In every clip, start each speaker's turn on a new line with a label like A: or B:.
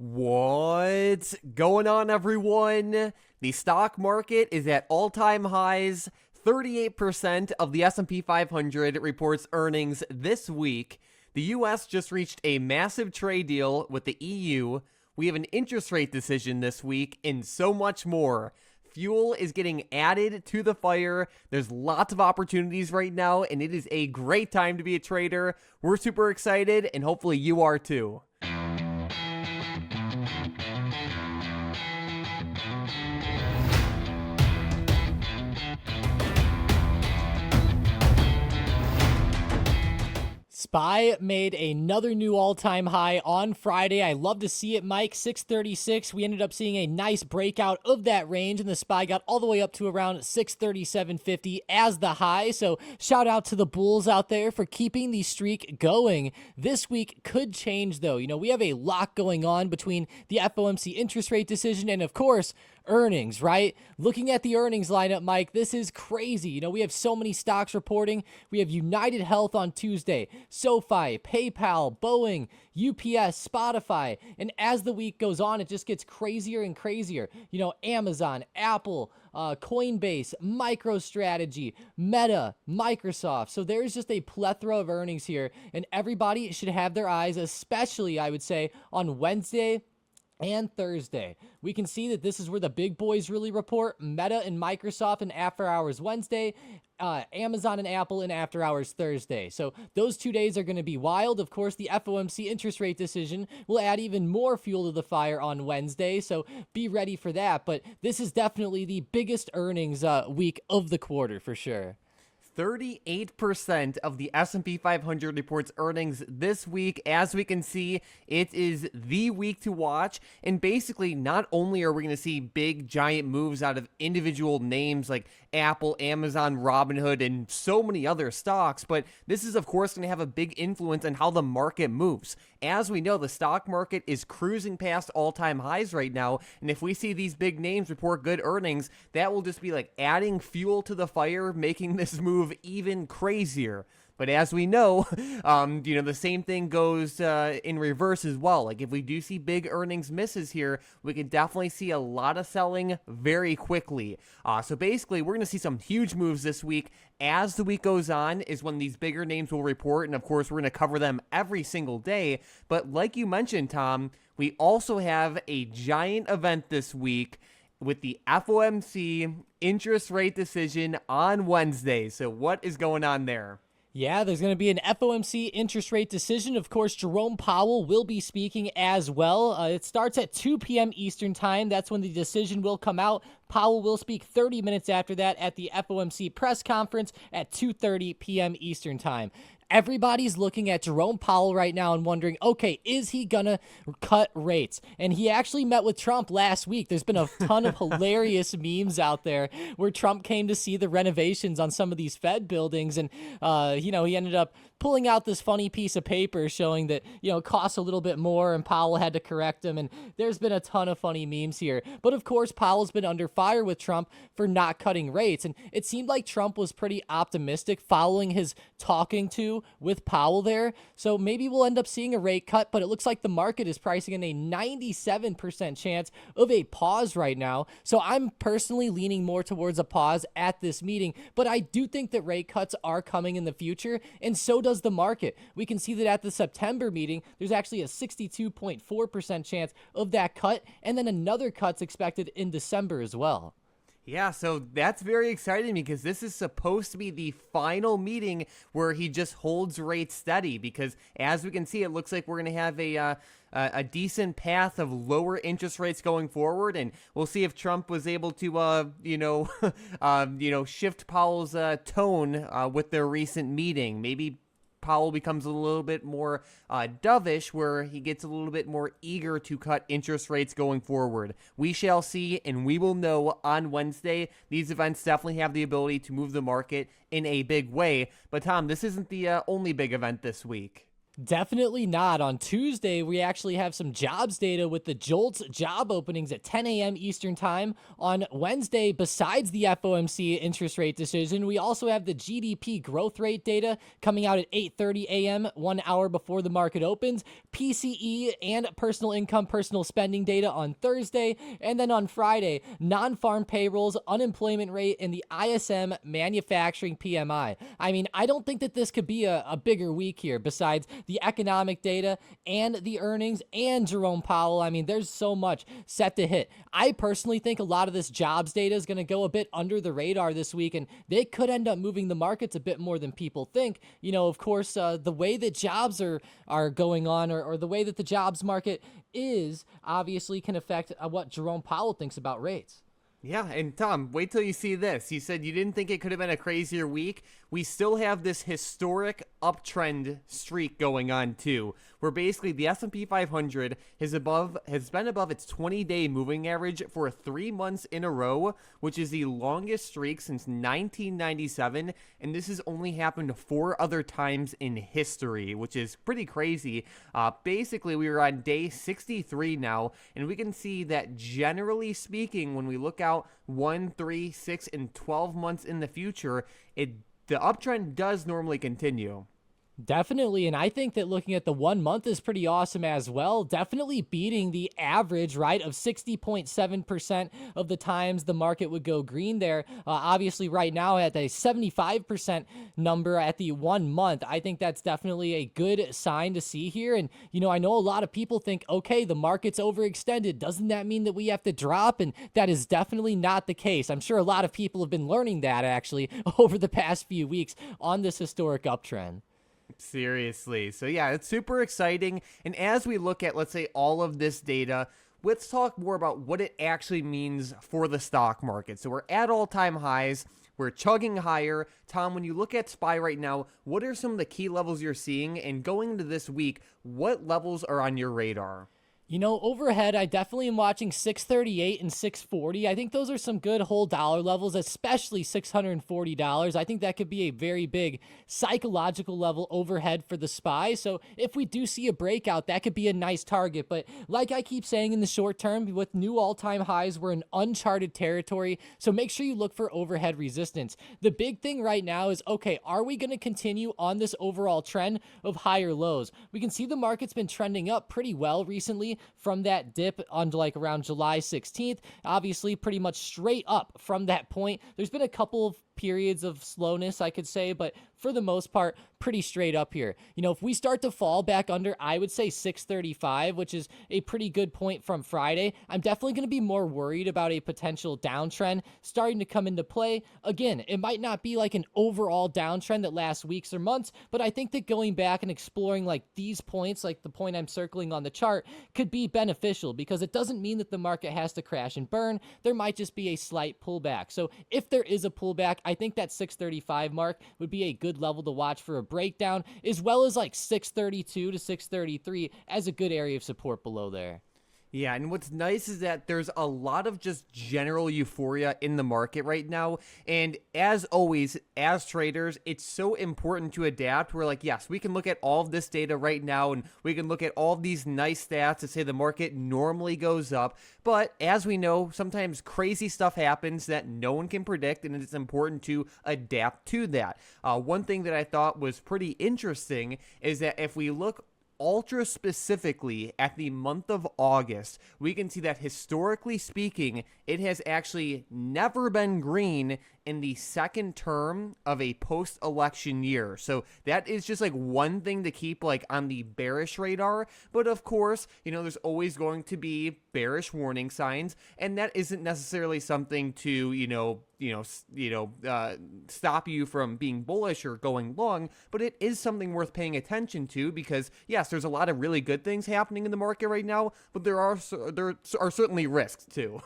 A: What's going on, everyone? The stock market is at all-time highs. 38% of the S&P 500 reports earnings this week. The US just reached a massive trade deal with the EU. We have an interest rate decision this week and so much more. Fuel is getting added to the fire. There's lots of opportunities right now, and it is a great time to be a trader. We're super excited, and hopefully you are too.
B: SPY made another new all-time high on Friday. I love to see it, Mike. 636. We ended up seeing a nice breakout of that range, and the SPY got all the way up to around 637.50 as the high. So shout out to the bulls out there for keeping the streak going. This week could change, though. We have a lot going on between the FOMC interest rate decision and, of course, earnings, right? Looking at the earnings lineup, Mike, this is crazy. We have so many stocks reporting. We have United Health on Tuesday, SoFi, PayPal, Boeing, UPS, Spotify. And as the week goes on, it just gets crazier and crazier. Amazon, Apple, Coinbase, MicroStrategy, Meta, Microsoft. So there's just a plethora of earnings here, and everybody should have their eyes, especially, I would say, on Wednesday and Thursday. We can see that this is where the big boys really report. Meta and Microsoft in after hours Wednesday, Amazon and Apple in after hours Thursday. So those 2 days are going to be wild. Of course, the FOMC interest rate decision will add even more fuel to the fire on Wednesday. So be ready for that. But this is definitely the biggest earnings week of the quarter for sure.
A: 38% of the S&P 500 reports earnings this week. As we can see, it is the week to watch. And basically, not only are we going to see big, giant moves out of individual names like Apple, Amazon, Robinhood, and so many other stocks, but this is, of course, going to have a big influence on how the market moves. As we know, the stock market is cruising past all-time highs right now, and if we see these big names report good earnings, that will just be like adding fuel to the fire, making this move even crazier. But as we know, the same thing goes in reverse as well. Like if we do see big earnings misses here, we can definitely see a lot of selling very quickly. So basically, we're going to see some huge moves this week. As the week goes on is when these bigger names will report. And of course, we're going to cover them every single day. But like you mentioned, Tom, we also have a giant event this week with the FOMC interest rate decision on Wednesday. So what is going on there?
B: Yeah, there's going to be an FOMC interest rate decision. Of course, Jerome Powell will be speaking as well. It starts at 2 p.m. Eastern time. That's when the decision will come out. Powell will speak 30 minutes after that at the FOMC press conference at 2:30 p.m. Eastern time. Everybody's looking at Jerome Powell right now and wondering, okay, is he gonna cut rates? And he actually met with Trump last week. There's been a ton of hilarious memes out there where Trump came to see the renovations on some of these Fed buildings, and he ended up pulling out this funny piece of paper showing that it costs a little bit more, and Powell had to correct him. And there's been a ton of funny memes here. But of course, Powell's been under fire with Trump for not cutting rates, and it seemed like Trump was pretty optimistic following his talking to with Powell there. So maybe we'll end up seeing a rate cut, but it looks like the market is pricing in a 97% chance of a pause right now. So I'm personally leaning more towards a pause at this meeting, but I do think that rate cuts are coming in the future, and so does the market. We can see that at the September meeting, there's actually a 62.4% chance of that cut, and then another cut's expected in December as well.
A: Yeah, so that's very exciting because this is supposed to be the final meeting where he just holds rates steady, because as we can see, it looks like we're going to have a decent path of lower interest rates going forward, and we'll see if Trump was able to shift Powell's tone with their recent meeting. Maybe Powell becomes a little bit more dovish, where he gets a little bit more eager to cut interest rates going forward. We shall see, and we will know on Wednesday. These events definitely have the ability to move the market in a big way. But Tom, this isn't the only big event this week.
B: Definitely not. On Tuesday, we actually have some jobs data with the JOLTS job openings at 10 a.m. Eastern Time. On Wednesday, besides the FOMC interest rate decision, we also have the GDP growth rate data coming out at 8:30 a.m., 1 hour before the market opens. PCE and personal income, personal spending data on Thursday. And then on Friday, non-farm payrolls, unemployment rate, and the ISM manufacturing PMI. I mean, I don't think that this could be a bigger week here besides the economic data and the earnings and Jerome Powell. I mean, there's so much set to hit. I personally think a lot of this jobs data is going to go a bit under the radar this week, and they could end up moving the markets a bit more than people think. Of course, the way that jobs are going on, or the way that the jobs market is, obviously can affect what Jerome Powell thinks about rates.
A: Yeah, and Tom, wait till you see this. You said you didn't think it could have been a crazier week. We still have this historic uptrend streak going on too, where basically the S&P 500 has been above its 20-day moving average for 3 months in a row, which is the longest streak since 1997, and this has only happened 4 other times in history, which is pretty crazy. Basically, we are on day 63 now, and we can see that generally speaking, when we look out 1, 3, 6, and 12 months in the future, the uptrend does normally continue.
B: Definitely, and I think that looking at the 1 month is pretty awesome as well. Definitely beating the average, right, of 60.7% of the times the market would go green there. Obviously, right now at a 75% number at the 1 month, I think that's definitely a good sign to see here. And, I know a lot of people think, okay, the market's overextended. Doesn't that mean that we have to drop? And that is definitely not the case. I'm sure a lot of people have been learning that actually over the past few weeks on this historic uptrend.
A: Seriously. So yeah, it's super exciting. And as we look at, let's say, all of this data, let's talk more about what it actually means for the stock market. So we're at all-time highs. We're chugging higher. Tom, when you look at SPY right now, what are some of the key levels you're seeing? And going into this week, what levels are on your radar?
B: Overhead, I definitely am watching 638 and 640. I think those are some good whole dollar levels, especially $640. I think that could be a very big psychological level overhead for the SPY. So if we do see a breakout, that could be a nice target. But like I keep saying in the short term, with new all-time highs, we're in uncharted territory. So make sure you look for overhead resistance. The big thing right now is, okay, are we going to continue on this overall trend of higher lows? We can see the market's been trending up pretty well recently from that dip on around July 16th. Obviously, pretty much straight up from that point. There's been a couple of periods of slowness, I could say, but for the most part, pretty straight up here. If we start to fall back under, I would say 635, which is a pretty good point from Friday, I'm definitely going to be more worried about a potential downtrend starting to come into play. Again, it might not be like an overall downtrend that lasts weeks or months, but I think that going back and exploring like these points, like the point I'm circling on the chart, could be beneficial because it doesn't mean that the market has to crash and burn. There might just be a slight pullback. So if there is a pullback, I think that 635 mark would be a good level to watch for a breakdown, as well as like 632 to 633 as a good area of support below there.
A: Yeah, and what's nice is that there's a lot of just general euphoria in the market right now. And as always, as traders, it's so important to adapt. We're like, yes, we can look at all of this data right now, and we can look at all of these nice stats to say the market normally goes up. But as we know, sometimes crazy stuff happens that no one can predict, and it's important to adapt to that. One thing that I thought was pretty interesting is that if we look ultra specifically at the month of August, we can see that historically speaking, it has actually never been green in the second term of a post-election year. So that is just like one thing to keep like on the bearish radar. But of course, there's always going to be bearish warning signs, and that isn't necessarily something to, stop you from being bullish or going long, but it is something worth paying attention to because yes, there's a lot of really good things happening in the market right now, but there are certainly risks too.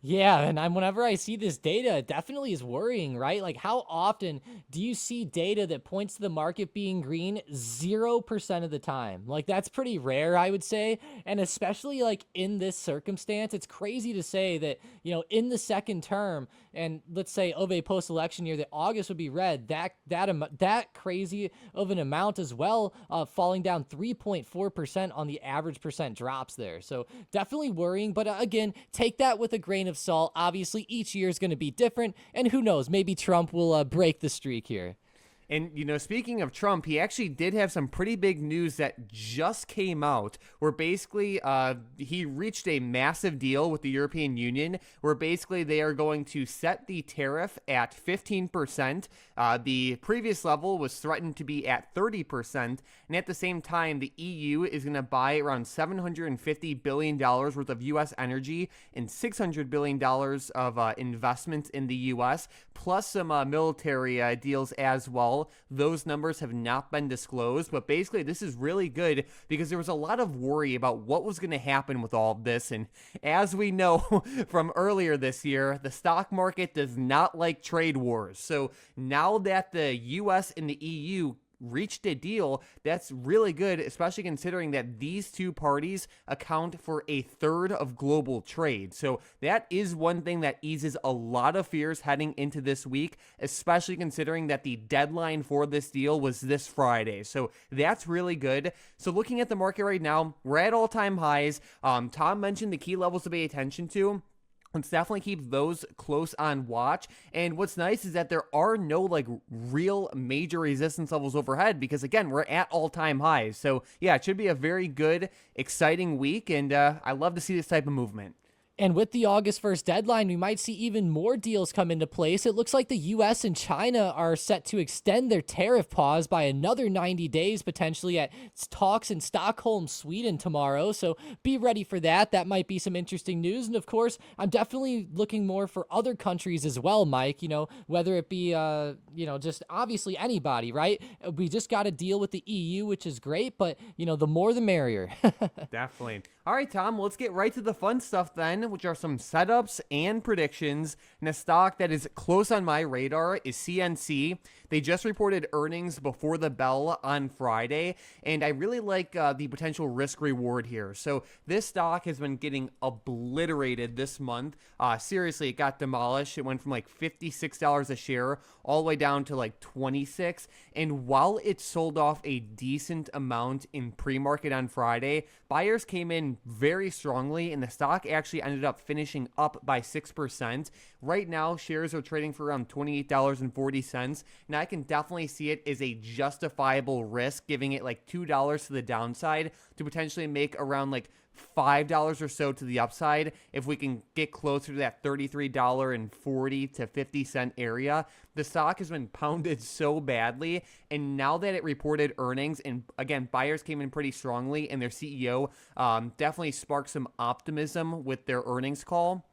B: Yeah, and whenever I see this data, it definitely is worrying, right? Like, how often do you see data that points to the market being green 0% of the time? Like, that's pretty rare, I would say. And especially like in this circumstance, it's crazy to say that, in the second term, and let's say of a post-election year, that August would be red, that crazy of an amount as well, falling down 3.4% on the average percent drops there. So definitely worrying, but again, take that with a grain of salt. Obviously, each year is going to be different, and who knows, maybe Trump will break the streak here.
A: And, speaking of Trump, he actually did have some pretty big news that just came out where basically he reached a massive deal with the European Union where basically they are going to set the tariff at 15%. The previous level was threatened to be at 30%. And at the same time, the EU is going to buy around $750 billion worth of U.S. energy and $600 billion of investments in the U.S., plus some military deals as well. Those numbers have not been disclosed, but basically this is really good because there was a lot of worry about what was going to happen with all of this. And as we know from earlier this year, the stock market does not like trade wars. So now that the US and the EU reached a deal, that's really good, especially considering that these two parties account for a third of global trade. So that is one thing that eases a lot of fears heading into this week, especially considering that the deadline for this deal was this Friday. So that's really good. So looking at the market right now, we're at all-time highs. Tom mentioned the key levels to pay attention to. Let's definitely keep those close on watch. And what's nice is that there are no like real major resistance levels overhead because again, we're at all-time highs. So yeah, it should be a very good, exciting week. And I love to see this type of movement.
B: And with the August 1st deadline, we might see even more deals come into place. It looks like the US and China are set to extend their tariff pause by another 90 days, potentially at talks in Stockholm, Sweden tomorrow. So be ready for that. That might be some interesting news. And of course, I'm definitely looking more for other countries as well, Mike, whether it be, just obviously anybody, right? We just got to deal with the EU, which is great, but, the more the merrier.
A: Definitely. All right, Tom, let's get right to the fun stuff then, which are some setups and predictions. And a stock that is close on my radar is CNC. They just reported earnings before the bell on Friday, and I really like the potential risk reward here. So this stock has been getting obliterated this month. Seriously, it got demolished. It went from like $56 a share all the way down to like $26. And while it sold off a decent amount in pre-market on Friday, buyers came in very strongly, and the stock actually ended up finishing up by 6%. Right now, shares are trading for around $28.40, and I can definitely see it as a justifiable risk, giving it like $2 to the downside to potentially make around like $5 or so to the upside if we can get closer to that $33.40 to 50-cent area. The stock has been pounded so badly, and now that it reported earnings, and again, buyers came in pretty strongly, and their CEO definitely sparked some optimism with their earnings call.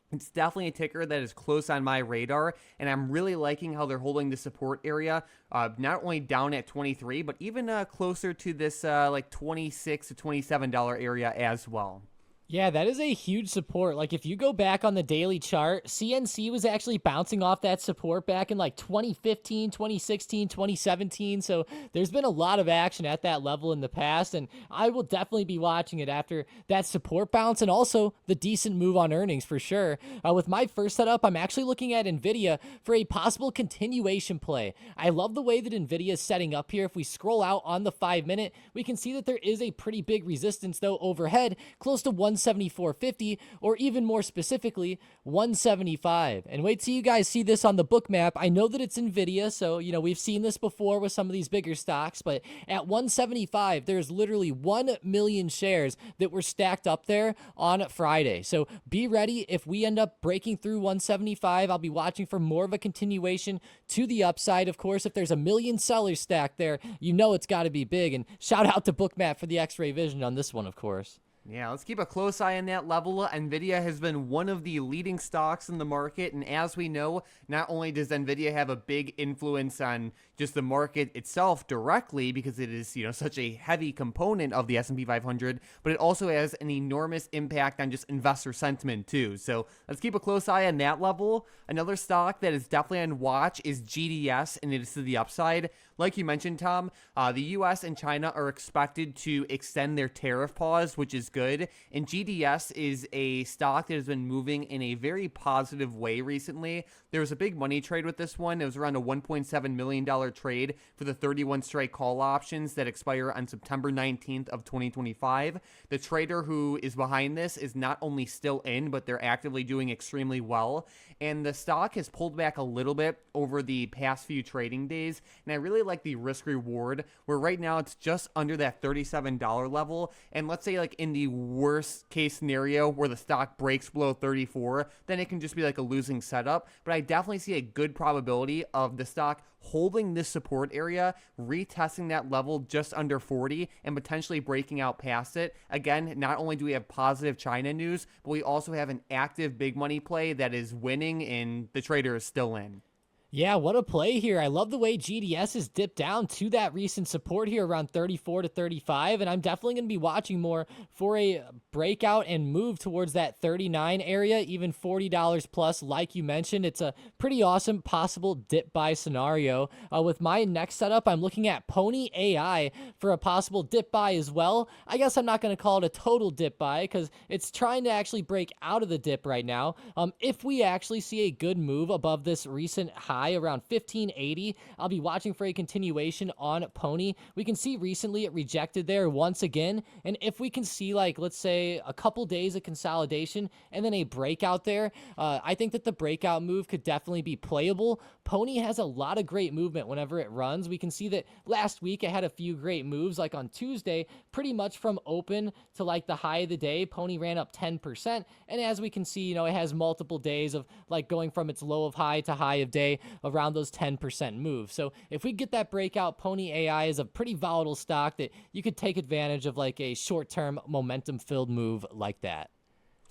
A: It's definitely a ticker that is close on my radar, and I'm really liking how they're holding the support area, not only down at 23, but even closer to this like $26 to $27 area as well.
B: Yeah, that is a huge support. Like if you go back on the daily chart, CNC was actually bouncing off that support back in like 2015, 2016, 2017. So there's been a lot of action at that level in the past, and I will definitely be watching it after that support bounce and also the decent move on earnings for sure. With my first setup, I'm actually looking at NVIDIA for a possible continuation play. I love the way that NVIDIA is setting up here. If we scroll out on the 5-minute, we can see that there is a pretty big resistance though overhead, close to 174.50, or even more specifically 175. And wait till you guys see this on the Bookmap. I know that it's NVIDIA, so we've seen this before with some of these bigger stocks, but at 175 there's literally 1 million shares that were stacked up there on Friday. So be ready. If we end up breaking through 175, I'll be watching for more of a continuation to the upside. Of course, if there's a million sellers stacked there, it's got to be big. And shout out to Bookmap for the x-ray vision on this one, of course.
A: Yeah, let's keep a close eye on that level. Nvidia has been one of the leading stocks in the market, and as we know, not only does Nvidia have a big influence on just the market itself directly because it is, such a heavy component of the S&P 500, but it also has an enormous impact on just investor sentiment too. So, let's keep a close eye on that level. Another stock that is definitely on watch is GDS, and it is to the upside. Like you mentioned, Tom, the US and China are expected to extend their tariff pause, which is good. And GDS is a stock that has been moving in a very positive way recently. There was a big money trade with this one. It was around a $1.7 million trade for the 31 strike call options that expire on September 19th of 2025. The trader who is behind this is not only still in, but they're actively doing extremely well. And the stock has pulled back a little bit over the past few trading days. And I really like the risk reward, where right now it's just under that $37 level. And let's say like in the worst case scenario where the stock breaks below 34, then it can just be like a losing setup. But I definitely see a good probability of the stock holding this support area, retesting that level just under 40, and potentially breaking out past it. Again, not only do we have positive China news, but we also have an active big money play that is winning and the trader is still in.
B: Yeah, what a play here. I love the way GDS has dipped down to that recent support here around 34 to 35, and I'm definitely going to be watching more for a breakout and move towards that 39 area, even $40 plus. Like you mentioned, it's a pretty awesome possible dip buy scenario. With my next setup, I'm looking at Pony AI for a possible dip buy as well. I guess I'm not going to call it a total dip buy because it's trying to actually break out of the dip right now. If we actually see a good move above this recent high around 1580, I'll be watching for a continuation on Pony. We can see recently it rejected there once again, and if we can see, like, let's say a couple days of consolidation and then a breakout there, I think that the breakout move could definitely be playable. Pony has a lot of great movement whenever it runs. We can see that last week it had a few great moves, like on Tuesday, pretty much from open to like the high of the day, Pony ran up 10%, and as we can see, it has multiple days of like going from its low of high to high of day around those 10% moves. So if we get that breakout, Pony AI is a pretty volatile stock that you could take advantage of, like a short-term momentum-filled move like that.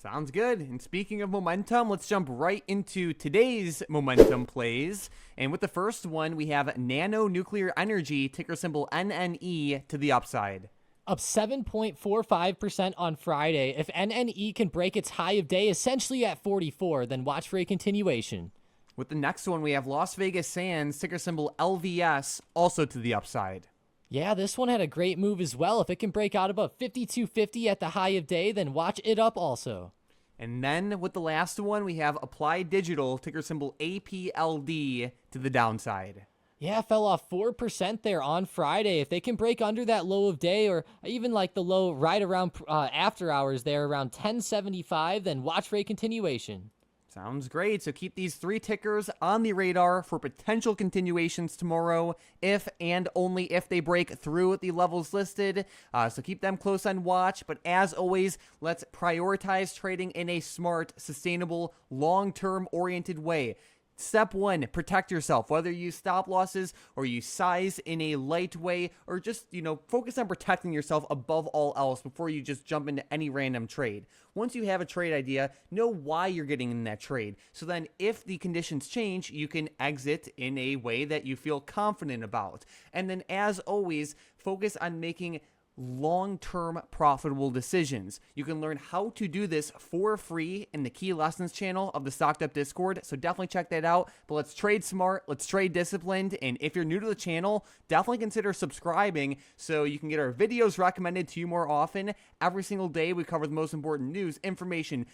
A: Sounds good. And speaking of momentum, let's jump right into today's momentum plays. And with the first one, we have Nano Nuclear Energy, ticker symbol NNE, to the upside.
B: Up 7.45% on Friday. If NNE can break its high of day, essentially at 44, then watch for a continuation.
A: With the next one, we have Las Vegas Sands, ticker symbol LVS, also to the upside.
B: Yeah, this one had a great move as well. If it can break out above 52.50 at the high of day, then watch it up also.
A: And then with the last one, we have Applied Digital, ticker symbol APLD, to the downside.
B: Yeah, fell off 4% there on Friday. If they can break under that low of day, or even like the low right around after hours there, around 1075, then watch for a continuation.
A: Sounds great. So keep these three tickers on the radar for potential continuations tomorrow, if and only if they break through the levels listed. So keep them close on watch. But as always, let's prioritize trading in a smart, sustainable, long-term oriented way. Step one, protect yourself, whether you use stop losses or you size in a light way, or just, focus on protecting yourself above all else before you just jump into any random trade. Once you have a trade idea, know why you're getting in that trade. So then if the conditions change, you can exit in a way that you feel confident about. And then as always, focus on making long-term profitable decisions. You can learn how to do this for free in the Key Lessons channel of the StockedUp Discord, so definitely check that out. But let's trade smart, let's trade disciplined, and if you're new to the channel, definitely consider subscribing so you can get our videos recommended to you more often. Every single day we cover the most important news, information,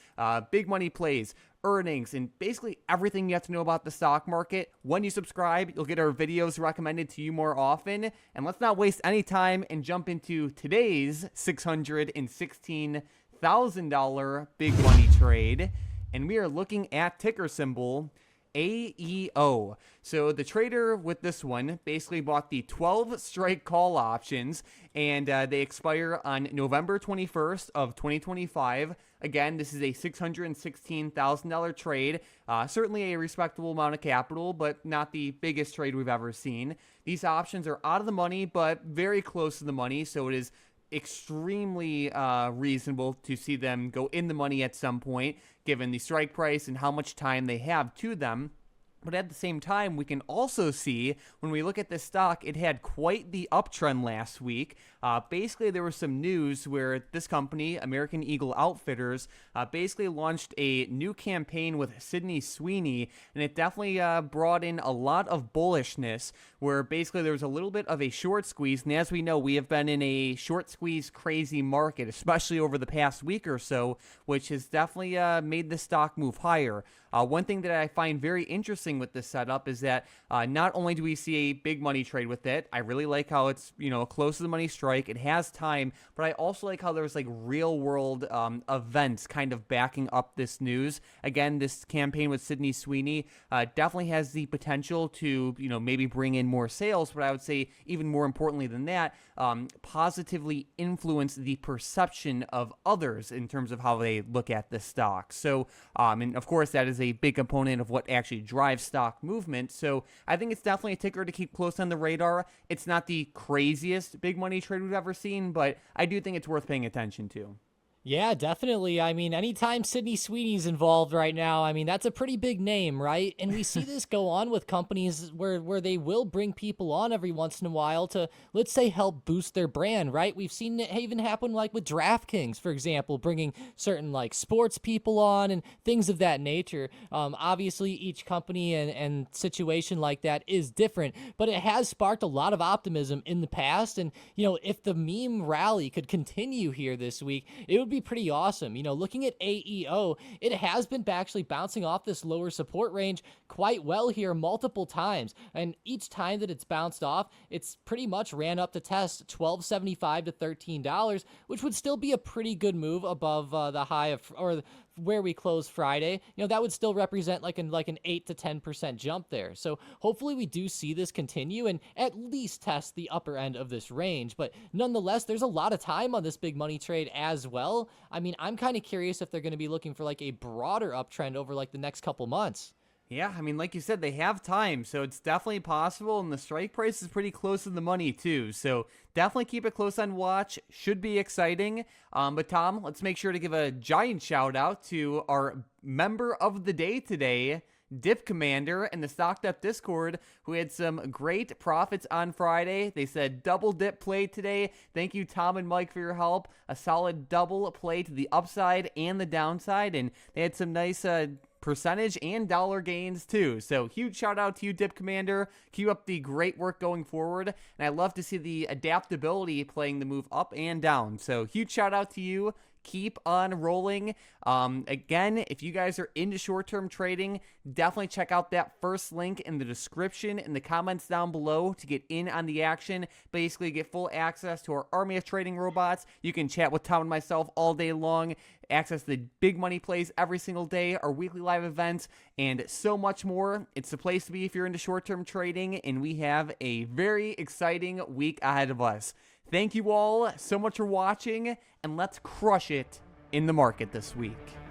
A: big money plays, earnings, and basically everything you have to know about the stock market. When you subscribe, you'll get our videos recommended to you more often. And let's not waste any time and jump into today's $616,000 big money trade. And we are looking at ticker symbol AEO. So the trader with this one basically bought the 12 strike call options, and they expire on November 21st of 2025. Again, this is a $616,000 trade. Certainly a respectable amount of capital, but not the biggest trade we've ever seen. These options are out of the money, but very close to the money, so it is extremely reasonable to see them go in the money at some point, given the strike price and how much time they have to them. But at the same time, we can also see when we look at this stock, it had quite the uptrend last week. Basically, there was some news where this company, American Eagle Outfitters, basically launched a new campaign with Sydney Sweeney, and it definitely brought in a lot of bullishness, where basically there was a little bit of a short squeeze. And as we know, we have been in a short squeeze crazy market, especially over the past week or so, which has definitely made the stock move higher. One thing that I find very interesting with this setup is that not only do we see a big money trade with it, I really like how it's, close to the money strike. It has time, but I also like how there's like real world events kind of backing up this news. Again, this campaign with Sydney Sweeney definitely has the potential to, maybe bring in more sales, but I would say even more importantly than that, positively influence the perception of others in terms of how they look at the stock. So, and of course, that is a big component of what actually drives stock movement. So I think it's definitely a ticker to keep close on the radar. It's not the craziest big money trade we've ever seen, but I do think it's worth paying attention to.
B: Yeah, definitely. I mean, anytime Sydney Sweeney's involved right now, I mean, that's a pretty big name, right? And we see this go on with companies where they will bring people on every once in a while to, let's say, help boost their brand, right? We've seen it even happen like with DraftKings, for example, bringing certain like sports people on and things of that nature. Obviously, each company and situation like that is different, but it has sparked a lot of optimism in the past. And, if the meme rally could continue here this week, it would be pretty awesome. Looking at AEO, it has been actually bouncing off this lower support range quite well here multiple times. And each time that it's bounced off, it's pretty much ran up to test $12.75 to $13, which would still be a pretty good move above the high of, or where we closed Friday. That would still represent like an 8 to 10% jump there. So hopefully we do see this continue and at least test the upper end of this range. But nonetheless, there's a lot of time on this big money trade as well. I mean, I'm kind of curious if they're going to be looking for like a broader uptrend over like the next couple months.
A: Yeah, I mean, like you said, they have time, so it's definitely possible, and the strike price is pretty close to the money, too. So definitely keep it close on watch. Should be exciting. But Tom, let's make sure to give a giant shout out to our member of the day today, Dip Commander in the StockedUp Discord, who had some great profits on Friday. They said double dip play today. Thank you, Tom and Mike, for your help. A solid double play to the upside and the downside, and they had some nice percentage and dollar gains too. So huge shout out to you, Dip Commander. Keep up the great work going forward. And I love to see the adaptability playing the move up and down. So huge shout out to you. Keep on rolling. Again, if you guys are into short-term trading, definitely check out that first link in the description in the comments down below to get in on the action. Basically, get full access to our army of trading robots. You can chat with Tom and myself all day long, access the big money plays every single day, our weekly live events, and so much more. It's the place to be if you're into short-term trading, and we have a very exciting week ahead of us. Thank you all so much for watching, and let's crush it in the market this week.